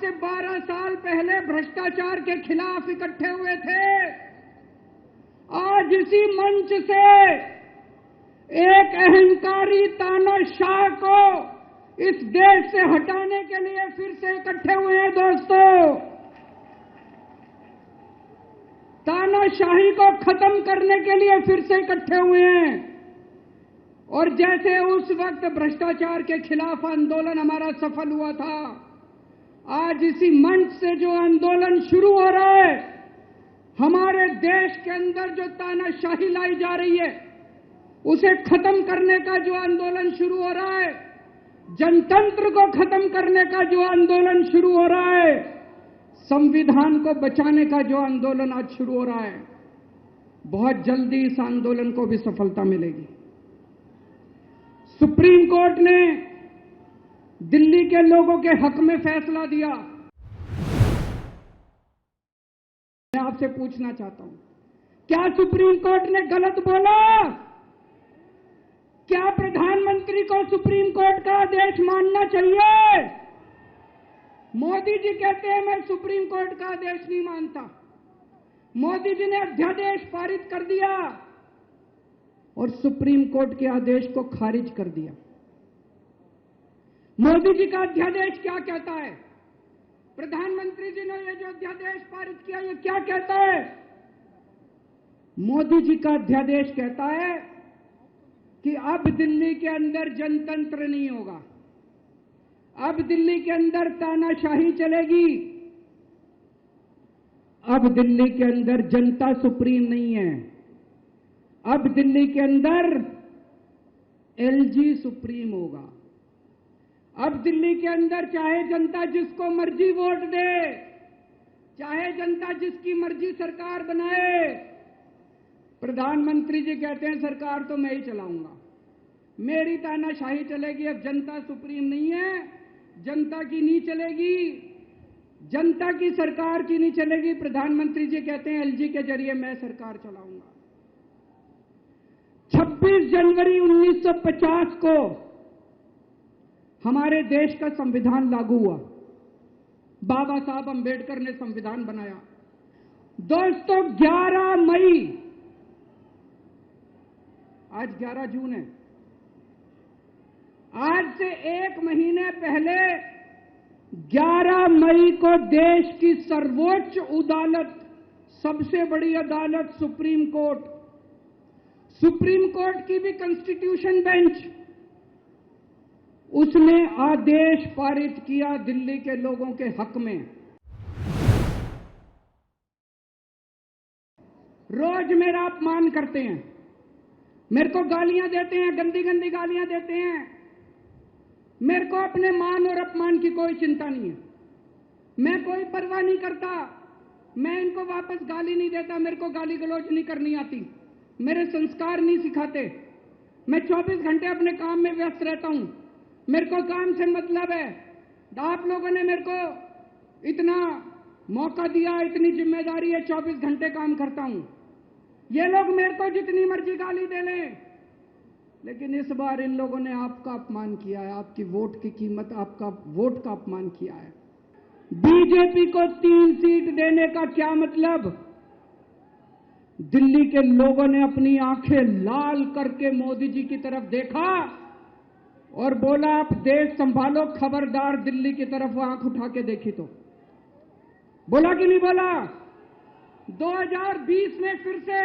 से 12 साल पहले भ्रष्टाचार के खिलाफ इकट्ठे हुए थे, आज इसी मंच से एक अहंकारी तानाशाह को इस देश से हटाने के लिए फिर से इकट्ठे हुए हैं। दोस्तों, तानाशाही को खत्म करने के लिए फिर से इकट्ठे हुए हैं। और जैसे उस वक्त भ्रष्टाचार के खिलाफ आंदोलन हमारा सफल हुआ था, आज इसी मंच से जो आंदोलन शुरू हो रहा है, हमारे देश के अंदर जो तानाशाही लाई जा रही है उसे खत्म करने का जो आंदोलन शुरू हो रहा है, जनतंत्र को खत्म करने का जो आंदोलन शुरू हो रहा है, संविधान को बचाने का जो आंदोलन आज शुरू हो रहा है, बहुत जल्दी इस आंदोलन को भी सफलता मिलेगी। सुप्रीम कोर्ट ने दिल्ली के लोगों के हक में फैसला दिया। मैं आपसे पूछना चाहता हूं, क्या सुप्रीम कोर्ट ने गलत बोला? क्या प्रधानमंत्री को सुप्रीम कोर्ट का आदेश मानना चाहिए? मोदी जी कहते हैं मैं सुप्रीम कोर्ट का आदेश नहीं मानता। मोदी जी ने अध्यादेश पारित कर दिया और सुप्रीम कोर्ट के आदेश को खारिज कर दिया। मोदी जी का अध्यादेश क्या कहता है? प्रधानमंत्री जी ने ये जो अध्यादेश पारित किया, ये क्या कहता है? मोदी जी का अध्यादेश कहता है कि अब दिल्ली के अंदर जनतंत्र नहीं होगा, अब दिल्ली के अंदर तानाशाही चलेगी, अब दिल्ली के अंदर जनता सुप्रीम नहीं है, अब दिल्ली के अंदर एलजी सुप्रीम होगा। अब दिल्ली के अंदर चाहे जनता जिसको मर्जी वोट दे, चाहे जनता जिसकी मर्जी सरकार बनाए, प्रधानमंत्री जी कहते हैं सरकार तो मैं ही चलाऊंगा, मेरी तानाशाही चलेगी। अब जनता सुप्रीम नहीं है, जनता की नहीं चलेगी, जनता की सरकार की नहीं चलेगी। प्रधानमंत्री जी कहते हैं एलजी के जरिए मैं सरकार चलाऊंगा। 26 जनवरी 1950 को हमारे देश का संविधान लागू हुआ। बाबा साहब अंबेडकर ने संविधान बनाया। दोस्तों, 11 मई, आज 11 जून है, आज से 1 महीने पहले 11 मई को देश की सर्वोच्च अदालत, सबसे बड़ी अदालत सुप्रीम कोर्ट, सुप्रीम कोर्ट की भी कॉन्स्टिट्यूशन बेंच, उसने आदेश पारित किया दिल्ली के लोगों के हक में। रोज मेरा अपमान करते हैं, मेरे को गालियां देते हैं, गंदी गंदी गालियां देते हैं। मेरे को अपने मान और अपमान की कोई चिंता नहीं है, मैं कोई परवाह नहीं करता, मैं इनको वापस गाली नहीं देता, मेरे को गाली गलौज नहीं करनी आती, मेरे संस्कार नहीं सिखाते। मैं 24 घंटे अपने काम में व्यस्त रहता हूं, मेरे को काम से मतलब है। आप लोगों ने मेरे को इतना मौका दिया, इतनी जिम्मेदारी है, 24 घंटे काम करता हूं। ये लोग मेरे को जितनी मर्जी गाली दे लें, लेकिन इस बार इन लोगों ने आपका अपमान किया है, आपकी वोट की कीमत, आपका वोट का अपमान किया है। बीजेपी को 3 सीट देने का क्या मतलब? दिल्ली के लोगों ने अपनी आंखें लाल करके मोदी जी की तरफ देखा और बोला आप देश संभालो, खबरदार दिल्ली की तरफ आंख उठा के देखी तो। बोला कि नहीं बोला? 2020 में फिर से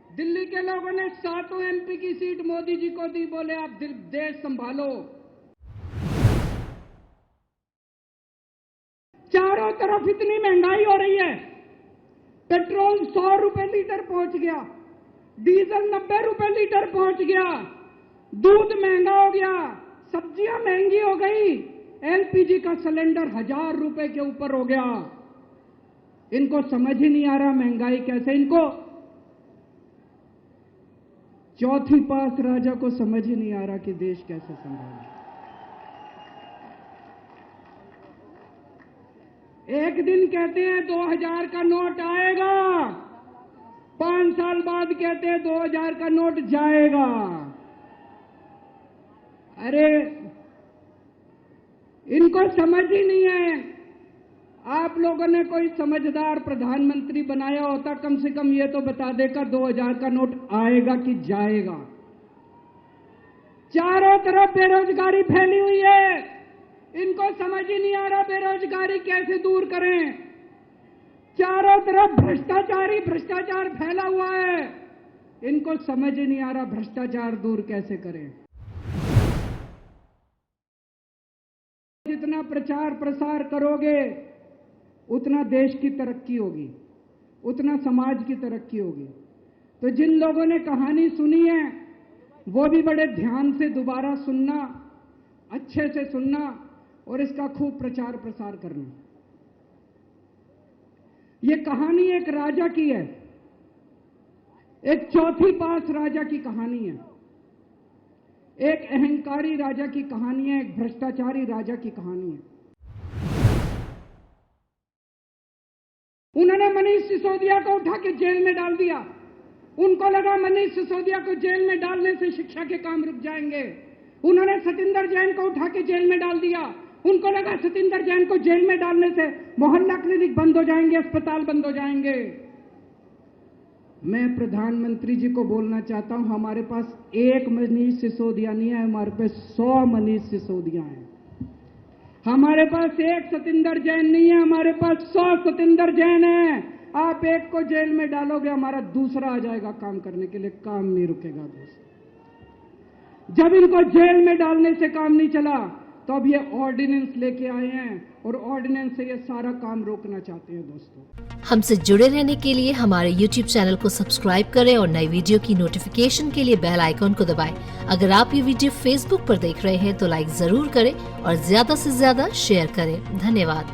दिल्ली के लोगों ने 7 एमपी की सीट मोदी जी को दी, बोले आप देश संभालो। चारों तरफ इतनी महंगाई हो रही है, पेट्रोल 100 रुपए लीटर पहुंच गया, डीजल 90 रुपए लीटर पहुंच गया, दूध महंगा हो गया, सब्जियां महंगी हो गई, एलपीजी का सिलेंडर 1000 रुपए के ऊपर हो गया। इनको समझ ही नहीं आ रहा महंगाई कैसे, इनको चौथी पास राजा को समझ ही नहीं आ रहा कि देश कैसे संभाले। एक दिन कहते हैं 2000 का नोट आएगा, 5 साल बाद कहते हैं 2000 का नोट जाएगा। अरे इनको समझ ही नहीं है आप लोगों ने कोई समझदार प्रधानमंत्री बनाया होता, कम से कम ये तो बता देगा 2000 का नोट आएगा कि जाएगा। चारों तरफ बेरोजगारी फैली हुई है, इनको समझ ही नहीं आ रहा बेरोजगारी कैसे दूर करें। चारों तरफ भ्रष्टाचार ही भ्रष्टाचार फैला हुआ है, इनको समझ ही नहीं आ रहा भ्रष्टाचार दूर कैसे करें। जितना प्रचार प्रसार करोगे उतना देश की तरक्की होगी, उतना समाज की तरक्की होगी। तो जिन लोगों ने कहानी सुनी है वो भी बड़े ध्यान से दोबारा सुनना, अच्छे से सुनना और इसका खूब प्रचार प्रसार करना। ये कहानी एक राजा की है, एक चौथी पास राजा की कहानी है, एक अहंकारी राजा की कहानी है, एक भ्रष्टाचारी राजा की कहानी है। उन्होंने मनीष सिसोदिया को उठा के जेल में डाल दिया। उनको लगा मनीष सिसोदिया को जेल में डालने से शिक्षा के काम रुक जाएंगे। उन्होंने सतिंदर जैन को उठा के जेल में डाल दिया। उनको लगा सतिंदर जैन को जेल में डालने से मोहल्ला क्लिनिक बंद हो जाएंगे, अस्पताल बंद हो जाएंगे। मैं प्रधानमंत्री जी को बोलना चाहता हूं, हमारे पास एक मनीष सिसोदिया नहीं है, हमारे पास 100 मनीष सिसोदिया हैं। हमारे पास एक सतिंदर जैन नहीं है, हमारे पास 100 सतिंदर जैन है। आप एक को जेल में डालोगे, हमारा दूसरा आ जाएगा काम करने के लिए, काम नहीं रुकेगा दोस्तों। जब इनको जेल में डालने से काम नहीं चला तो अब ये ऑर्डिनेंस लेके आए हैं और ऑर्डिनेंस से ये सारा काम रोकना चाहते हैं दोस्तों। हमसे जुड़े रहने के लिए हमारे YouTube चैनल को सब्सक्राइब करें और नई वीडियो की नोटिफिकेशन के लिए बेल आइकॉन को दबाएं। अगर आप ये वीडियो Facebook पर देख रहे हैं तो लाइक जरूर करें और ज्यादा से ज्यादा शेयर करें। धन्यवाद।